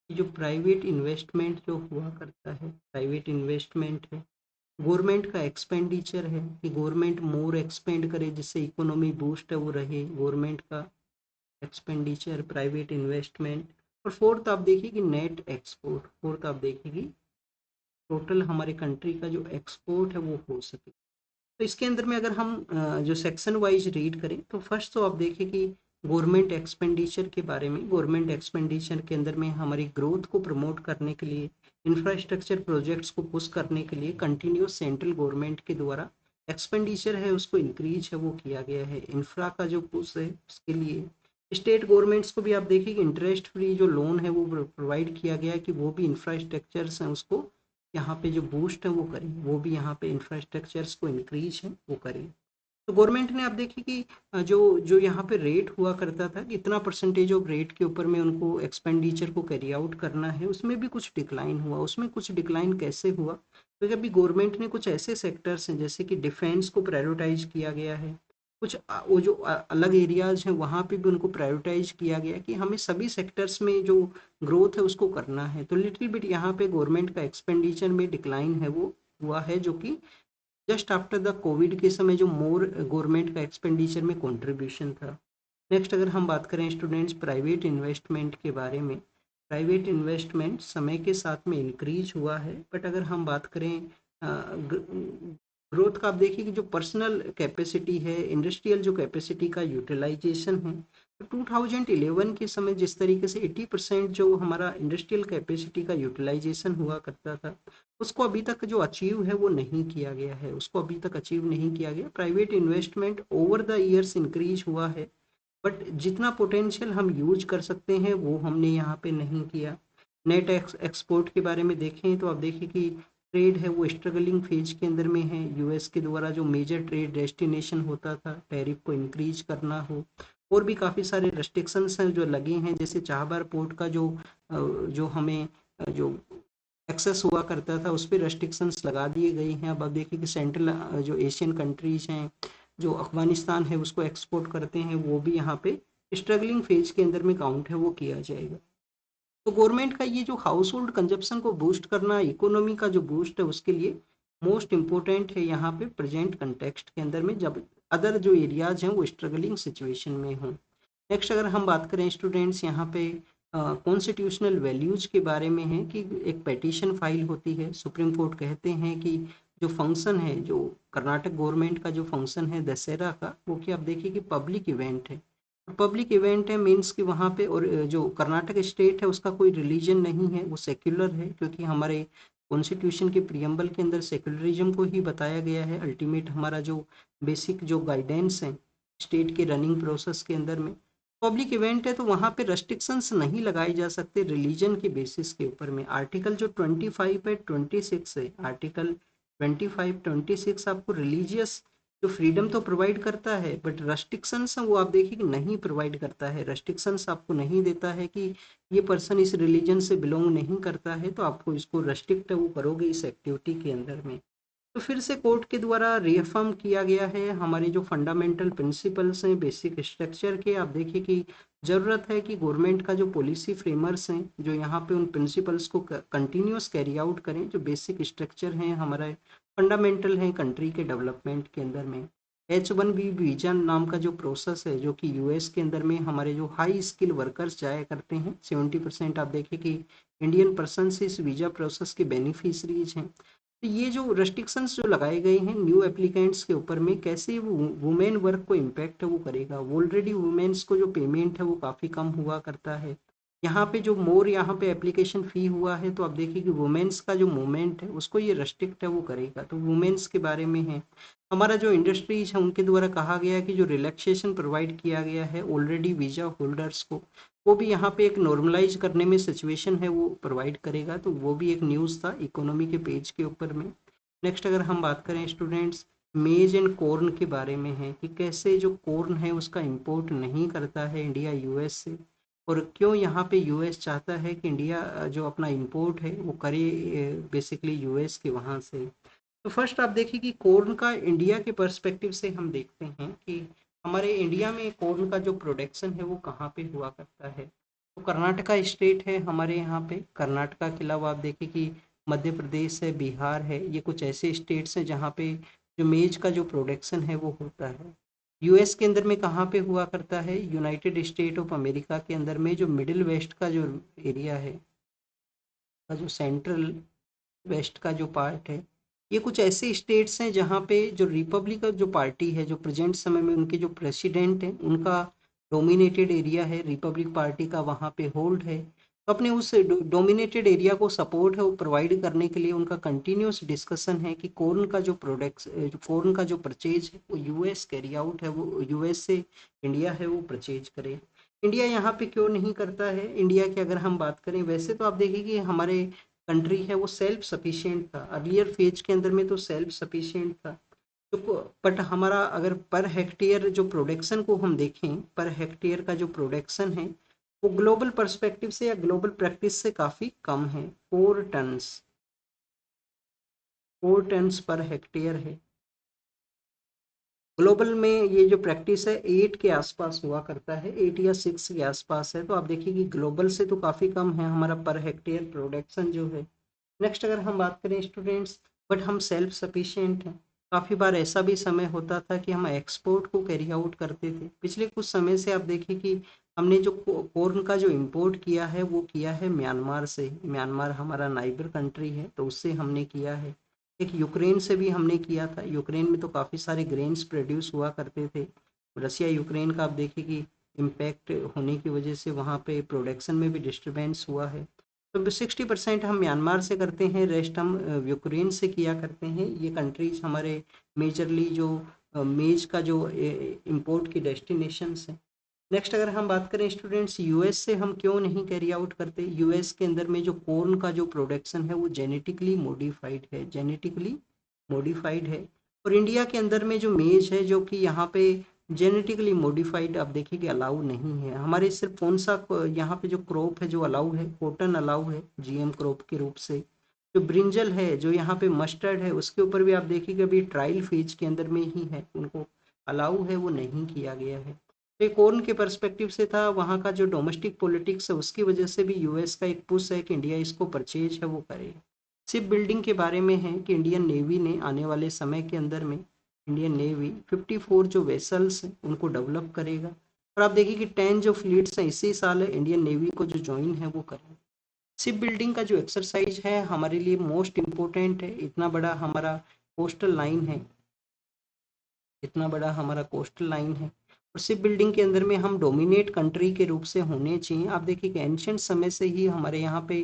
[SPEAKER 1] जो प्राइवेट इन्वेस्टमेंट जो हुआ करता है, प्राइवेट इन्वेस्टमेंट है, गवर्नमेंट का एक्सपेंडिचर है कि गवर्नमेंट मोर एक्सपेंड करे जिससे इकोनॉमी बूस्ट है वो रहे, गवर्नमेंट का एक्सपेंडिचर, प्राइवेट इन्वेस्टमेंट। और फोर्थ आप देखिए कि नेट एक्सपोर्ट, फोर्थ आप देखिए कि टोटल हमारे कंट्री का जो एक्सपोर्ट है वो हो सके। तो इसके अंदर में अगर हम जो सेक्शन वाइज रीड करें तो फर्स्ट तो आप देखिए कि गवर्नमेंट एक्सपेंडिचर के बारे में, गवर्नमेंट एक्सपेंडिचर के अंदर में हमारी ग्रोथ को प्रमोट करने के लिए, इंफ्रास्ट्रक्चर प्रोजेक्ट्स को पुश करने के लिए कंटिन्यूस सेंट्रल गवर्नमेंट के द्वारा एक्सपेंडिचर है उसको इंक्रीज है वो किया गया है। इंफ्रा का जो पुश है उसके लिए स्टेट गवर्नमेंट्स को भी आप देखिए कि इंटरेस्ट फ्री जो लोन है वो प्रोवाइड किया गया है कि वो भी इंफ्रास्ट्रक्चर्स हैं उसको यहाँ पे जो बूस्ट है वो करें, वो भी यहाँ पे इंफ्रास्ट्रक्चर्स को इंक्रीज है वो करें। तो गवर्नमेंट ने आप देखिए कि जो जो यहाँ पे रेट हुआ करता था कि इतना परसेंटेज ऑफ रेट के ऊपर में उनको एक्सपेंडिचर को कैरी आउट करना है, उसमें भी कुछ डिक्लाइन हुआ। उसमें कुछ डिक्लाइन कैसे हुआ, क्योंकि अभी गवर्नमेंट ने कुछ ऐसे सेक्टर्स हैं जैसे कि डिफेंस को प्रायोरिटाइज किया गया है, कुछ वो जो अलग एरियाज हैं वहाँ पे भी उनको प्रायोरिटाइज किया गया कि हमें सभी सेक्टर्स में जो ग्रोथ है उसको करना है। तो लिटिल बिट यहाँ पे गवर्नमेंट का एक्सपेंडिचर में डिक्लाइन है वो हुआ है, जो कि जस्ट आफ्टर द कोविड के समय जो मोर गवर्नमेंट का एक्सपेंडिचर में कंट्रीब्यूशन था। नेक्स्ट अगर हम बात करें स्टूडेंट्स प्राइवेट इन्वेस्टमेंट के बारे में, प्राइवेट इन्वेस्टमेंट समय के साथ में इंक्रीज हुआ है, बट अगर हम बात करें ग्रोथ का, आप देखिए कि जो पर्सनल कैपेसिटी है, इंडस्ट्रियल जो कैपेसिटी का यूटिलाइजेशन है, तो 2011 के समय जिस तरीके से 80% जो हमारा इंडस्ट्रियल कैपेसिटी का यूटिलाइजेशन हुआ करता था, उसको अभी तक जो अचीव है वो नहीं किया गया है, उसको अभी तक अचीव नहीं किया गया। Private investment over the years increase हुआ है, बट जितना पोटेंशियल हम यूज कर सकते हैं वो हमने यहाँ पे नहीं किया। नेट एक्सपोर्ट के बारे में देखें तो आप देखिए कि ट्रेड है वो स्ट्रगलिंग फेज के अंदर में है। यूएस के द्वारा जो मेजर ट्रेड डेस्टिनेशन होता था, टैरिफ को इंक्रीज करना हो, और भी काफ़ी सारे रेस्ट्रिक्शंस हैं जो लगे हैं, जैसे चाहबार पोर्ट का जो हमें जो एक्सेस हुआ करता था उस पर रेस्ट्रिक्शंस लगा दिए गए हैं। अब आप देखिए कि सेंट्रल जो एशियन कंट्रीज हैं, जो अफगानिस्तान है उसको एक्सपोर्ट करते हैं, वो भी यहाँ पे स्ट्रगलिंग फेज के अंदर में काउंट है वो किया जाएगा। तो गवर्नमेंट का ये जो हाउस होल्ड कंजप्शन को बूस्ट करना, इकोनॉमी का जो बूस्ट है उसके लिए मोस्ट इम्पोर्टेंट है यहाँ पे प्रेजेंट कंटेक्स्ट के अंदर में, जब अदर जो एरियाज हैं वो स्ट्रगलिंग सिचुएशन में हों। नेक्स्ट अगर हम बात करें स्टूडेंट्स यहाँ पे कॉन्स्टिट्यूशनल वैल्यूज के बारे में है कि एक पेटिशन फाइल होती है, सुप्रीम कोर्ट कहते हैं कि जो फंक्शन है, जो कर्नाटक गवर्नमेंट का जो फंक्शन है दशहरा का, वो कि आप देखिए कि पब्लिक इवेंट है। पब्लिक इवेंट है मीन्स कि वहाँ पे, और जो कर्नाटक स्टेट है उसका कोई रिलीजन नहीं है, वो सेक्युलर है, क्योंकि हमारे कॉन्स्टिट्यूशन के प्रियम्बल के अंदर सेक्युलरिज्म को ही बताया गया है। अल्टीमेट हमारा जो बेसिक जो गाइडेंस है स्टेट के रनिंग प्रोसेस के अंदर में पब्लिक इवेंट है, तो वहाँ पे रेस्ट्रिक्शंस नहीं लगाए जा सकते रिलीजन के बेसिस के ऊपर में। आर्टिकल जो 25 है 26 है, आर्टिकल 25 26 आपको रिलीजियस जो फ्रीडम तो प्रोवाइड करता है, बट रेस्ट्रिक्शंस वो आप देखिए कि नहीं प्रोवाइड करता है। रेस्ट्रिक्शंस आपको नहीं देता है कि ये पर्सन इस रिलीजन से बिलोंग नहीं करता है तो आपको इसको रेस्ट्रिक्ट वो करोगे इस एक्टिविटी के अंदर में। तो फिर से कोर्ट के द्वारा रीअफर्म किया गया है हमारे जो फंडामेंटल प्रिंसिपल्स हैं बेसिक स्ट्रक्चर के। आप देखिए कि ज़रूरत है कि गवर्नमेंट का जो पॉलिसी फ्रेमर्स हैं जो यहाँ पे उन प्रिंसिपल्स को कंटिन्यूस कैरी आउट करें, जो बेसिक स्ट्रक्चर हैं हमारे फंडामेंटल हैं कंट्री के डेवलपमेंट के अंदर में। H1B वीजा नाम का जो प्रोसेस है, जो कि यूएस के अंदर में हमारे जो हाई स्किल वर्कर्स जाया करते हैं, 70% आप देखें कि इंडियन पर्सन इस वीजा प्रोसेस के बेनिफिशरीज हैं। तो ये जो रेस्ट्रिक्शंस जो लगाए गए हैं न्यू एप्लीकेंट्स के ऊपर में, कैसे वो वुमेन वर्क को इम्पैक्ट है वो करेगा। ऑलरेडी वुमेन्स को जो पेमेंट है वो काफ़ी कम हुआ करता है। यहाँ पे जो मोर यहाँ पे एप्लीकेशन फ़ी हुआ है, तो आप देखिए कि वुमेन्स का जो मूवमेंट है उसको ये रेस्ट्रिक्ट है वो करेगा। तो वुमेन्स के बारे में है। हमारा जो इंडस्ट्रीज है उनके द्वारा कहा गया है कि जो रिलैक्सेशन प्रोवाइड किया गया है ऑलरेडी वीज़ा होल्डर्स को, वो भी यहाँ पे एक नॉर्मलाइज करने में सिचुएशन है वो प्रोवाइड करेगा। तो वो भी एक न्यूज़ था इकोनॉमी के पेज के ऊपर में। नेक्स्ट अगर हम बात करें स्टूडेंट्स, मेज एंड कॉर्न के बारे में है कि कैसे जो कॉर्न है उसका इंपोर्ट नहीं करता है इंडिया यूएस से, और क्यों यहाँ पे यूएस चाहता है कि इंडिया जो अपना इंपोर्ट है वो करे बेसिकली यूएस के वहाँ से। तो फर्स्ट आप देखिए कि कॉर्न का इंडिया के पर्सपेक्टिव से हम देखते हैं कि हमारे इंडिया में कॉर्न का जो प्रोडक्शन है वो कहाँ पे हुआ करता है। तो कर्नाटका स्टेट है हमारे यहाँ पे, कर्नाटका के अलावा आप देखिए कि मध्य प्रदेश है, बिहार है, ये कुछ ऐसे स्टेट्स हैं जहाँ पे जो मेज का जो प्रोडक्शन है वो होता है। यूएस के अंदर में कहाँ पे हुआ करता है, यूनाइटेड स्टेट ऑफ अमेरिका के अंदर में जो मिडिल वेस्ट का जो एरिया है, का जो सेंट्रल वेस्ट का जो पार्ट है, ये कुछ ऐसे स्टेट्स हैं जहाँ पे जो रिपब्लिकन जो पार्टी है, जो प्रेजेंट समय में उनके जो प्रेसिडेंट हैं उनका डोमिनेटेड एरिया है, रिपब्लिक पार्टी का वहाँ पे होल्ड है। तो अपने उस डोमिनेटेड एरिया को सपोर्ट है वो प्रोवाइड करने के लिए उनका कंटिन्यूस डिस्कशन है कि कॉर्न का जो प्रोडक्ट्स, जो कॉर्न का जो परचेज है वो यूएस कैरी आउट है, वो यूएस से इंडिया है वो परचेज करे। इंडिया यहाँ पे क्यों नहीं करता है, इंडिया की अगर हम बात करें, वैसे तो आप देखिए कि हमारे कंट्री है वो सेल्फ सफिशिएंट था, अर्लियर फेज के अंदर में तो सेल्फ सफिशिएंट था। तो बट हमारा अगर पर हेक्टेयर जो प्रोडक्शन को हम देखें, पर हेक्टेयर का जो प्रोडक्शन है वो ग्लोबल पर्सपेक्टिव से या ग्लोबल प्रैक्टिस से काफ़ी कम है। 4 टन्स, 4 टन्स पर हेक्टेयर है। ग्लोबल में ये जो प्रैक्टिस है 8 के आसपास हुआ करता है, 8 या 6 के आसपास है। तो आप देखिए कि ग्लोबल से तो काफ़ी कम है हमारा पर हेक्टेयर प्रोडक्शन जो है। नेक्स्ट अगर हम बात करें स्टूडेंट्स, बट हम सेल्फ सफिशिएंट हैं। काफ़ी बार ऐसा भी समय होता था कि हम एक्सपोर्ट को कैरी आउट करते थे। पिछले कुछ समय से आप देखिए कि हमने जो कॉर्न का जो इंपोर्ट किया है वो किया है म्यांमार से। म्यांमार हमारा नाइबर कंट्री है तो उससे हमने किया है। एक यूक्रेन से भी हमने किया था, यूक्रेन में तो काफ़ी सारे ग्रेन्स प्रोड्यूस हुआ करते थे। रसिया यूक्रेन का आप देखिए कि इम्पैक्ट होने की वजह से वहाँ पे प्रोडक्शन में भी डिस्टरबेंस हुआ है। तो 60% हम म्यांमार से करते हैं, रेस्ट हम यूक्रेन से किया करते हैं। ये कंट्रीज हमारे मेजरली जो मेज का जो इंपोर्ट की डेस्टिनेशंस हैं। नेक्स्ट अगर हम बात करें स्टूडेंट्स, यूएस से हम क्यों नहीं कैरी आउट करते। यूएस के अंदर में जो कॉर्न का जो प्रोडक्शन है वो जेनेटिकली मॉडिफाइड है, जेनेटिकली मॉडिफाइड है। और इंडिया के अंदर में जो मेज है जो कि यहाँ पे जेनेटिकली मॉडिफाइड आप देखिए कि अलाउ नहीं है। हमारे सिर्फ कौन सा यहाँ पे जो क्रॉप है जो अलाउ है, कॉटन अलाउ है जीएम क्रॉप के रूप से। जो ब्रिंजल है, जो यहाँ पे मस्टर्ड है, उसके ऊपर भी आप देखिए कि अभी ट्रायल फेज के अंदर में ही है, उनको अलाउ है वो नहीं किया गया है। तो एक कॉर्न के पर्सपेक्टिव से था, वहाँ का जो डोमेस्टिक पॉलिटिक्स है उसकी वजह से भी यूएस का एक पुश है कि इंडिया इसको परचेज है वो करे। शिप बिल्डिंग के बारे में है कि इंडियन नेवी ने आने वाले समय के अंदर में, इंडियन नेवी 54 जो वेसल्स हैं उनको डेवलप करेगा। और आप देखिए कि 10 जो फ्लीट्स हैं इसी साल इंडियन नेवी को जो ज्वाइन है वो करें। शिप बिल्डिंग का जो एक्सरसाइज है हमारे लिए मोस्ट इम्पोर्टेंट है। इतना बड़ा हमारा कोस्टल लाइन है, इतना बड़ा हमारा कोस्टल लाइन है, और शिप बिल्डिंग के अंदर में हम डोमिनेट कंट्री के रूप से होने चाहिए। आप देखिए कि एंशियंट समय से ही हमारे यहाँ पे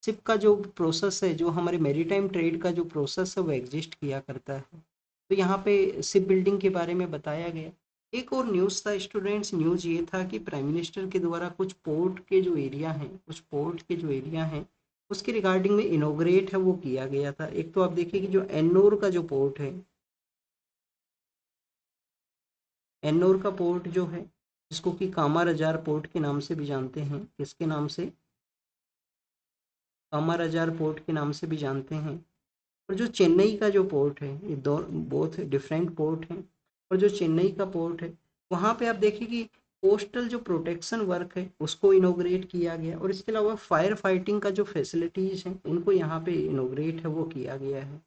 [SPEAKER 1] शिप का जो प्रोसेस है, जो हमारे मेरीटाइम ट्रेड का जो प्रोसेस है वो एग्जिस्ट किया करता है। तो यहाँ पे शिप बिल्डिंग के बारे में बताया गया। एक और न्यूज़ था स्टूडेंट्स, न्यूज़ ये था कि प्राइम मिनिस्टर के द्वारा कुछ पोर्ट के जो एरिया हैं, कुछ पोर्ट के जो एरिया हैं उसके रिगार्डिंग में इनोग्रेट है वो किया गया था। एक तो आप देखिए कि जो एन्नोर का जो पोर्ट है, एन्नोर का पोर्ट जो है, जिसको कि कामारजार पोर्ट के नाम से भी जानते हैं, किसके नाम से, कामारजार पोर्ट के नाम से भी जानते हैं। और जो चेन्नई का जो पोर्ट है, ये दो बोथ डिफरेंट पोर्ट हैं। और जो चेन्नई का पोर्ट है वहाँ पे आप देखिए कि कोस्टल जो प्रोटेक्शन वर्क है उसको इनोग्रेट किया गया, और इसके अलावा फायर फाइटिंग का जो फैसिलिटीज़ हैं उनको यहाँ पे इनोग्रेट है वो किया गया है।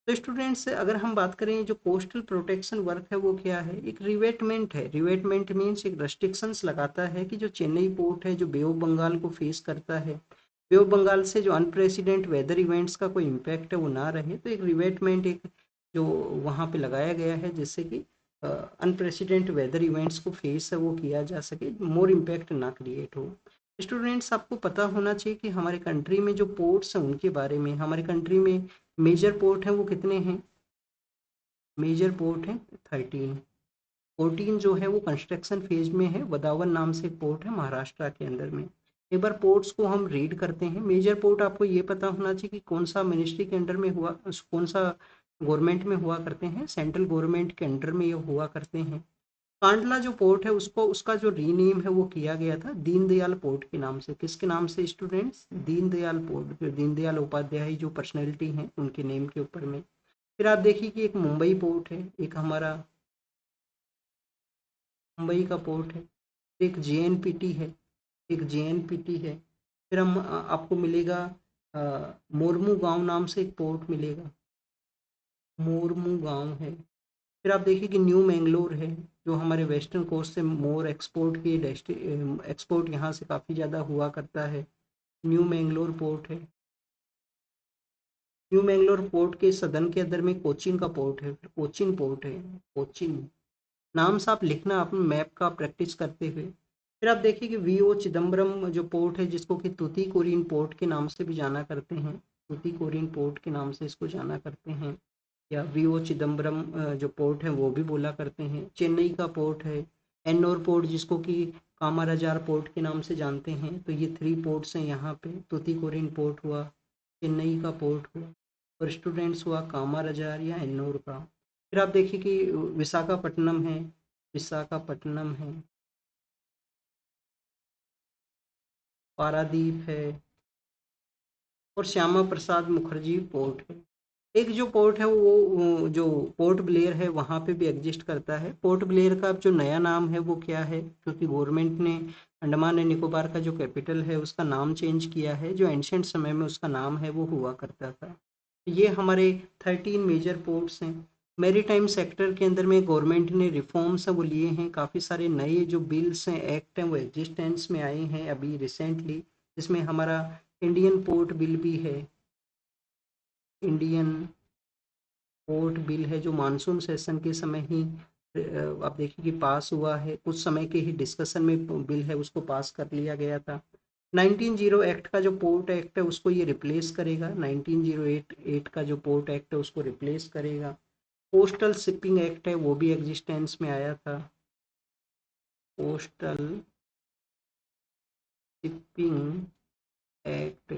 [SPEAKER 1] तो स्टूडेंट्स अगर हम बात करें जो कोस्टल प्रोटेक्शन वर्क है वो क्या है, एक रिवेटमेंट है। रिवेटमेंट मीन्स एक रेस्ट्रिक्शंस लगाता है कि जो चेन्नई पोर्ट है जो बे ऑफ बंगाल को फेस करता है, बे ऑफ बंगाल से जो अनप्रेसिडेंट वेदर इवेंट्स का कोई इम्पैक्ट है वो ना रहे। तो एक रिवेटमेंट एक जो वहाँ पे लगाया गया है जिससे कि अनप्रेसिडेंट वेदर इवेंट्स को फेस है वो किया जा सके, मोर इम्पैक्ट ना क्रिएट हो। स्टूडेंट्स आपको पता होना चाहिए कि हमारे कंट्री में जो पोर्ट्स हैं उनके बारे में, हमारे कंट्री में मेजर पोर्ट हैं वो कितने हैं, मेजर पोर्ट हैं 13। 14 जो है वो कंस्ट्रक्शन फेज में है। वदावन नाम से एक पोर्ट है महाराष्ट्र के अंदर में। एक बार पोर्ट्स को हम रीड करते हैं। मेजर पोर्ट आपको ये पता होना चाहिए कि कौन सा मिनिस्ट्री के अंडर में हुआ, कौन सा गवर्नमेंट में हुआ करते हैं, सेंट्रल गवर्नमेंट के अंडर में ये हुआ करते हैं। कांडला जो पोर्ट है उसको उसका जो रीनेम है वो किया गया था दीनदयाल पोर्ट के नाम से। किसके नाम से स्टूडेंट्स, दीनदयाल पोर्ट, जो दीनदयाल उपाध्याय जो पर्सनैलिटी हैं उनके नेम के ऊपर में। फिर आप देखिए कि एक मुंबई पोर्ट है, एक हमारा मुंबई का पोर्ट है, एक जेएनपीटी है, एक जेएनपीटी है। फिर हम आपको मिलेगा मोरमू गांव नाम से एक पोर्ट मिलेगा, मोरमू गांव है। फिर आप देखिए कि न्यू मैंगलोर है जो हमारे वेस्टर्न कोस्ट से मोर एक्सपोर्ट की एक्सपोर्ट यहाँ से काफ़ी ज़्यादा हुआ करता है। न्यू मैंगलोर पोर्ट है। न्यू मैंगलोर पोर्ट के सदन के अंदर में कोचीन का पोर्ट है, फिर कोचीन पोर्ट है, कोचीन। नाम से आप लिखना अपने मैप का प्रैक्टिस करते हुए। फिर आप देखिए कि वीओ चिदम्बरम जो पोर्ट है जिसको कि तूतीकोरिन पोर्ट के नाम से भी जाना करते हैं, तूतीकोरिन पोर्ट के नाम से इसको जाना करते हैं, या वीओ चिदम्बरम जो पोर्ट है वो भी बोला करते हैं। चेन्नई का पोर्ट है, एन्नोर पोर्ट जिसको कि कामाराजार पोर्ट के नाम से जानते हैं। तो ये 3 पोर्ट्स हैं यहाँ पे, तूतीकोरिन पोर्ट हुआ, चेन्नई का पोर्ट हुआ, और स्टूडेंट्स हुआ कामाराजार या एन्नोर का। फिर आप देखिए कि विशाखापट्टनम है, विशाखापट्टनम है, पारादीप है, और श्यामा प्रसाद मुखर्जी पोर्ट है। एक जो पोर्ट है वो जो पोर्ट ब्लेयर है वहाँ पे भी एग्जिस्ट करता है। पोर्ट ब्लेयर का अब जो नया नाम है वो क्या है, क्योंकि गवर्नमेंट ने अंडमान एंड निकोबार का जो कैपिटल है उसका नाम चेंज किया है, जो एंशियंट समय में उसका नाम है वो हुआ करता था। ये हमारे 13 मेजर पोर्ट्स हैं। मैरीटाइम सेक्टर के अंदर में गवर्नमेंट ने रिफॉर्म्स हैं वो लिए हैं, काफ़ी सारे नए जो बिल्स हैं, एक्ट हैं वो एग्जिस्टेंस में आए हैं अभी रिसेंटली। जिसमें हमारा इंडियन पोर्ट बिल भी है, इंडियन पोर्ट बिल है जो मानसून सेशन के समय ही आप देखिए कि पास हुआ है, कुछ समय के ही डिस्कशन में बिल है उसको पास कर लिया गया था। 1908 एक्ट का जो पोर्ट एक्ट है उसको ये रिप्लेस करेगा, 1908 का जो पोर्ट एक्ट है उसको रिप्लेस करेगा। पोस्टल शिपिंग एक्ट है वो भी एग्जिस्टेंस में आया था, postal shipping act.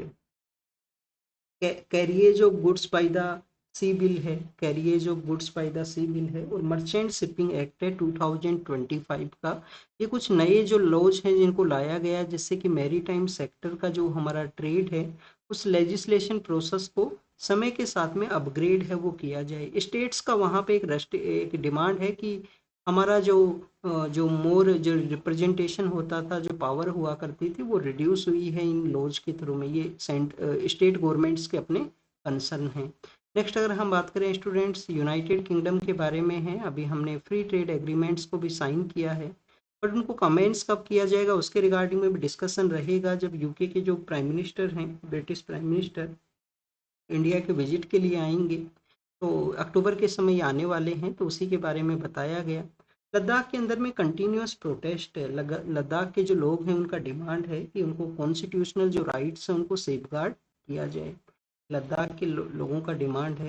[SPEAKER 1] Carriage of goods by the sea bill है, carriage of goods by the sea bill है, और मर्चेंट शिपिंग एक्ट है 2025 का। ये कुछ नए जो लॉज हैं जिनको लाया गया है जिससे कि मैरीटाइम सेक्टर का जो हमारा ट्रेड है उस लेजिस्लेशन प्रोसेस को समय के साथ में अपग्रेड है वो किया जाए। स्टेट्स का वहाँ पे एक डिमांड है कि हमारा जो मोर जो रिप्रेजेंटेशन होता था, जो पावर हुआ करती थी वो रिड्यूस हुई है इन लॉज के थ्रू में। ये स्टेट गवर्नमेंट्स के अपने कंसर्न हैं। नेक्स्ट अगर हम बात करें स्टूडेंट्स यूनाइटेड किंगडम के बारे में है, अभी हमने फ्री ट्रेड एग्रीमेंट्स को भी साइन किया है, बट उनको कमेंट्स कब किया जाएगा उसके रिगार्डिंग में भी डिस्कशन रहेगा जब यूके के जो प्राइम मिनिस्टर हैं, ब्रिटिश प्राइम मिनिस्टर इंडिया के विजिट के लिए आएंगे। तो अक्टूबर के समय ये आने वाले हैं, तो उसी के बारे में बताया गया। लद्दाख के अंदर में कंटिन्यूस प्रोटेस्ट है। लद्दाख के जो लोग हैं उनका डिमांड है कि उनको कॉन्स्टिट्यूशनल जो राइट्स हैं उनको सेफगार्ड किया जाए। लद्दाख के लोगों का डिमांड है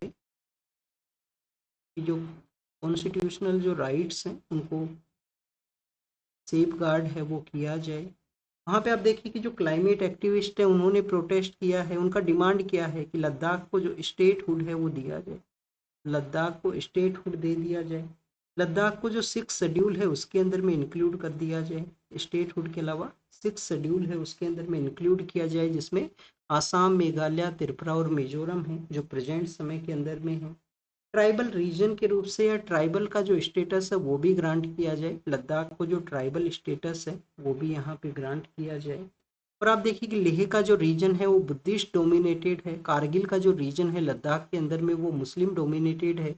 [SPEAKER 1] कि जो कॉन्स्टिट्यूशनल जो राइट्स हैं उनको सेफगार्ड है वो किया जाए। वहाँ पे आप देखिए कि जो क्लाइमेट एक्टिविस्ट है उन्होंने प्रोटेस्ट किया है, उनका डिमांड क्या है कि लद्दाख को जो स्टेटहुड है वो दिया जाए, लद्दाख को स्टेटहुड दे दिया जाए। लद्दाख को जो 6 शेड्यूल है उसके अंदर में इंक्लूड कर दिया जाए, स्टेटहुड के अलावा 6 शेड्यूल है उसके अंदर में इंक्लूड किया जाए, जिसमें आसाम, मेघालय, त्रिपुरा और मिजोरम है जो प्रेजेंट समय के अंदर में है। ट्राइबल रीजन के रूप से या ट्राइबल का जो स्टेटस है वो भी ग्रांट किया जाए, लद्दाख को जो ट्राइबल स्टेटस है वो भी यहाँ पे ग्रांट किया जाए। और आप देखिए कि लेह का जो रीजन है वो बुद्धिस्ट डोमिनेटेड है, कारगिल का जो रीजन है लद्दाख के अंदर में वो मुस्लिम डोमिनेटेड है।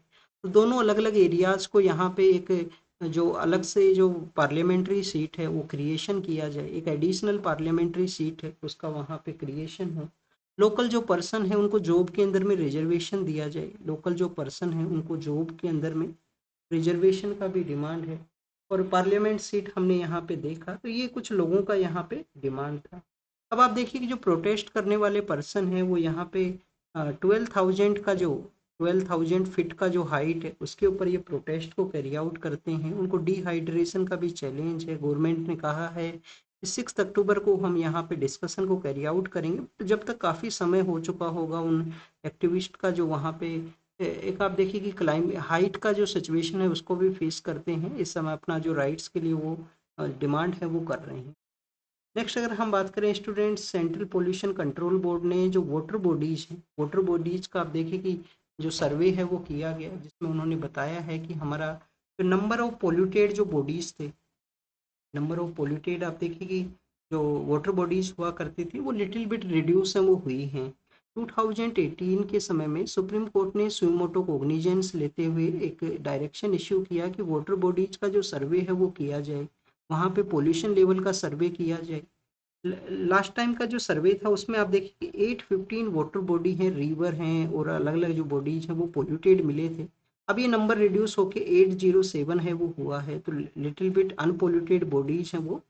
[SPEAKER 1] तो दोनों अलग अलग एरियाज को यहाँ पे एक जो अलग से जो पार्लियामेंट्री सीट है वो क्रिएशन किया जाए, एक एडिशनल पार्लियामेंट्री सीट है उसका वहाँ पे क्रिएशन हो। लोकल जो पर्सन है उनको जॉब के अंदर में रिजर्वेशन दिया जाए, लोकल जो पर्सन है उनको जॉब के अंदर में रिजर्वेशन का भी डिमांड है। और पार्लियामेंट सीट हमने यहाँ पे देखा, तो ये कुछ लोगों का यहाँ पे डिमांड था। अब आप देखिए कि जो प्रोटेस्ट करने वाले पर्सन है वो यहाँ पे 12,000 का जो 12,000 फीट का जो हाइट है उसके ऊपर ये प्रोटेस्ट को कैरी आउट करते हैं। उनको डिहाइड्रेशन का भी चैलेंज है। गवर्नमेंट ने कहा है कि 6 अक्टूबर को हम यहाँ पे डिस्कशन को कैरी आउट करेंगे, तो जब तक काफ़ी समय हो चुका होगा उन एक्टिविस्ट का जो वहाँ पे एक आप देखिए कि क्लाइम हाइट का जो सिचुएशन है उसको भी फेस करते हैं। इस समय अपना जो राइट्स के लिए वो डिमांड है वो कर रहे हैं। नेक्स्ट अगर हम बात करें students, central pollution control board ने जो वाटर बॉडीज हैं, वाटर बॉडीज का आप देखिए कि जो सर्वे है वो किया गया, जिसमें उन्होंने बताया है कि हमारा जो नंबर ऑफ पोल्यूटेड जो बॉडीज थे, नंबर ऑफ पोल्यूटेड आप देखिए कि जो वाटर बॉडीज हुआ करती थी वो लिटिल बिट रिड्यूस है वो हुई हैं। 2018 के समय में सुप्रीम कोर्ट ने सुमोटो कोग्निजेंस लेते हुए एक डायरेक्शन इश्यू किया कि वाटर बॉडीज का जो सर्वे है वो किया जाए, वहाँ पे पोल्यूशन लेवल का सर्वे किया जाए। लास्ट टाइम का जो सर्वे था उसमें आप देखिए कि 815 वाटर बॉडी हैं, रिवर हैं और अलग अलग जो बॉडीज हैं वो पोल्यूटेड मिले थे। अब ये नंबर रिड्यूस होके 807 है वो हुआ है, तो लिटिल बिट अनपोल्यूटेड बॉडीज हैं वो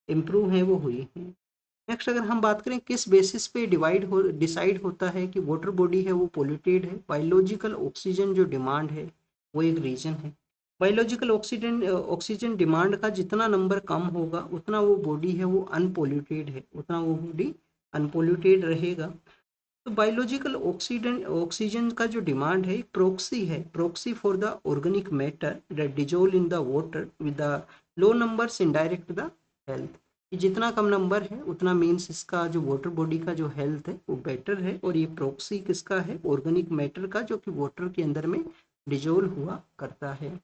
[SPEAKER 1] इम्प्रूव हैं वो हुई हैं। नेक्स्ट अगर हम बात करें किस बेसिस पे डिसाइड होता है कि वाटर बॉडी है वो पोल्यूटेड है, बायोलॉजिकल ऑक्सीजन जो डिमांड है वो एक रीजन है। बायोलॉजिकल ऑक्सीजन डिमांड का जितना नंबर कम होगा उतना वो बॉडी है वो अनपोल्यूटेड है, उतना वो बॉडी अनपोल्यूटेड रहेगा। तो बायोलॉजिकल ऑक्सीजन ऑक्सीजन का जो डिमांड है एक प्रोक्सी है, proxy for the organic matter that dissolve in the water with the low numbers indirect the health. ये जितना कम नंबर है उतना मीन्स इसका जो वाटर बॉडी का जो हेल्थ है वो बेटर है। और ये प्रोक्सी किसका है, ऑर्गेनिक मैटर का, जो कि वाटर के अंदर में डिजोल्व हुआ करता है।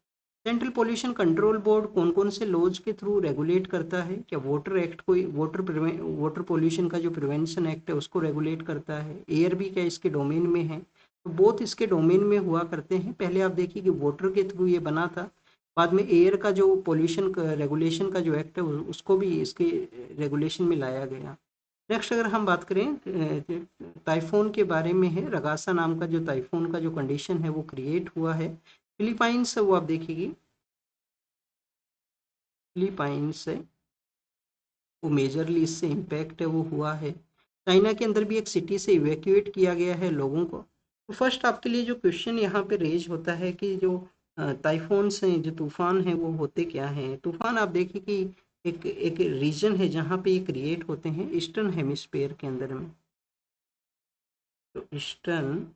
[SPEAKER 1] सेंट्रल पोल्यूशन कंट्रोल बोर्ड कौन कौन से लॉज के थ्रू रेगुलेट करता है, क्या वाटर एक्ट कोई वाटर पोल्यूशन का जो प्रिवेंशन एक्ट है उसको रेगुलेट करता है, एयर भी क्या इसके डोमेन में है, तो बोथ इसके डोमेन में हुआ करते हैं। पहले आप देखिए कि वाटर के थ्रू ये बना था, बाद में एयर का जो पोल्यूशन रेगुलेशन का जो एक्ट है उसको भी इसके रेगुलेशन में लाया गया। नेक्स्ट अगर हम बात करें टाइफून के बारे में है, रगासा नाम का जो टाइफून का जो कंडीशन है वो क्रिएट हुआ है फिलीपाइंस से, वो आप देखिएगी फिलीपाइंस से वो मेजरली इससे इम्पैक्ट है वो हुआ है। चाइना के अंदर भी एक सिटी से इवैक्यूएट किया गया है लोगों को। तो फर्स्ट आपके लिए जो क्वेश्चन यहाँ पे रेज होता है कि जो टाइफून्स हैं, जो तूफान हैं, वो होते क्या हैं। तूफान आप देखिए कि एक एक रीजन है जहाँ पे ये क्रिएट होते हैं ईस्टर्न हेमिस्फेयर के अंदर में। तो ईस्टर्न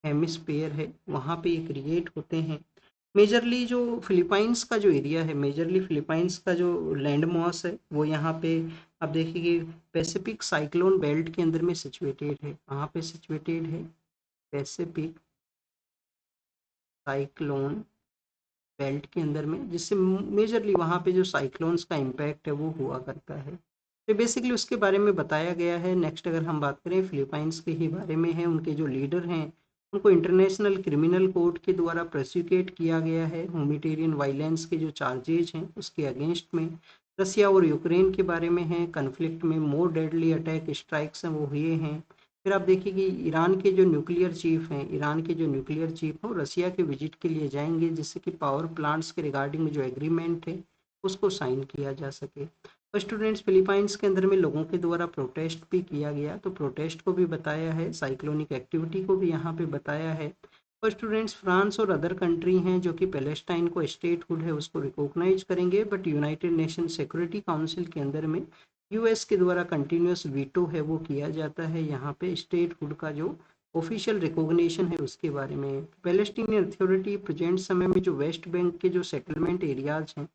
[SPEAKER 1] हेमिस्फेयर है वहाँ पे ये क्रिएट होते हैं। मेजरली जो फिलीपाइंस का जो एरिया है, मेजरली फिलीपाइंस का जो लैंड मॉस है वो यहाँ पे आप देखिए कि पैसिफिक साइक्लोन बेल्ट के अंदर में सिचुएटेड है। वहाँ पे सिचुएटेड है पैसिफिक साइक्लोन बेल्ट के अंदर में, जिससे मेजरली वहाँ पे जो साइक्लोन्स का इम्पैक्ट है वो हुआ करता है। तो बेसिकली उसके बारे में बताया गया है। नेक्स्ट अगर हम बात करें फिलीपाइंस के ही बारे में है, उनके जो लीडर हैं उनको इंटरनेशनल क्रिमिनल कोर्ट के द्वारा प्रोसिक्यूट किया गया है ह्यूमैनिटेरियन वायलेंस के जो चार्जेज हैं उसके अगेंस्ट में। रसिया और यूक्रेन के बारे में है, कन्फ्लिक्ट में मोर डेडली अटैक स्ट्राइक्स हैं वो हुए हैं। फिर आप देखिए कि ईरान के जो न्यूक्लियर चीफ हैं, ईरान के जो न्यूक्लियर चीफ हैं रसिया के विजिट के लिए जाएंगे, जिससे कि पावर प्लांट्स के रिगार्डिंग जो एग्रीमेंट है उसको साइन किया जा सके। तो स्टूडेंट्स फिलीपाइंस के अंदर में लोगों के द्वारा प्रोटेस्ट भी किया गया, तो प्रोटेस्ट को भी बताया है, साइक्लोनिक एक्टिविटी को भी यहाँ पे बताया है। और स्टूडेंट्स फ्रांस और अदर कंट्री हैं जो कि पैलेस्टाइन को स्टेटहुड है उसको रिकॉग्नाइज करेंगे, but United nation security council के अंदर में यूएस के द्वारा कंटिन्यूस वीटो है वो किया जाता है यहाँ पे स्टेटहुड का जो ऑफिशियल रिकॉग्निशन है उसके बारे में। पैलेस्टीनियन अथॉरिटी प्रेजेंट समय में जो वेस्ट बैंक के जो सेटलमेंट एरियाज हैं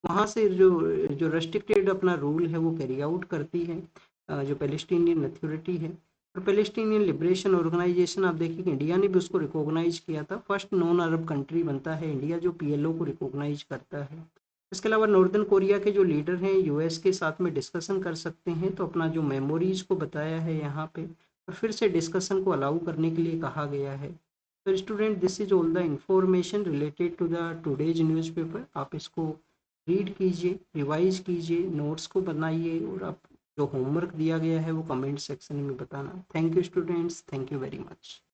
[SPEAKER 1] वहाँ से जो जो रेस्ट्रिक्टेड अपना रूल है वो कैरी आउट करती है जो पैलेस्टीनियन अथॉरिटी है। और पैलेस्टीनियन लिबरेशन ऑर्गेनाइजेशन आप देखिए कि इंडिया ने भी उसको रिकॉग्नाइज किया था, फर्स्ट नॉन अरब कंट्री बनता है इंडिया जो पीएलओ को रिकॉग्नाइज करता है। इसके अलावा नॉर्दर्न कोरिया के जो लीडर हैं यूएस के साथ में डिस्कशन कर सकते हैं, तो अपना जो मेमोरीज को बताया है यहाँ पे, और फिर से डिस्कशन को अलाउ करने के लिए कहा गया है। तो student, this is all the information related to the today's newspaper. आप इसको रीड कीजिए, रिवाइज कीजिए, नोट्स को बनाइए, और आप जो होमवर्क दिया गया है वो कमेंट सेक्शन में बताना। Thank you students, thank you very much.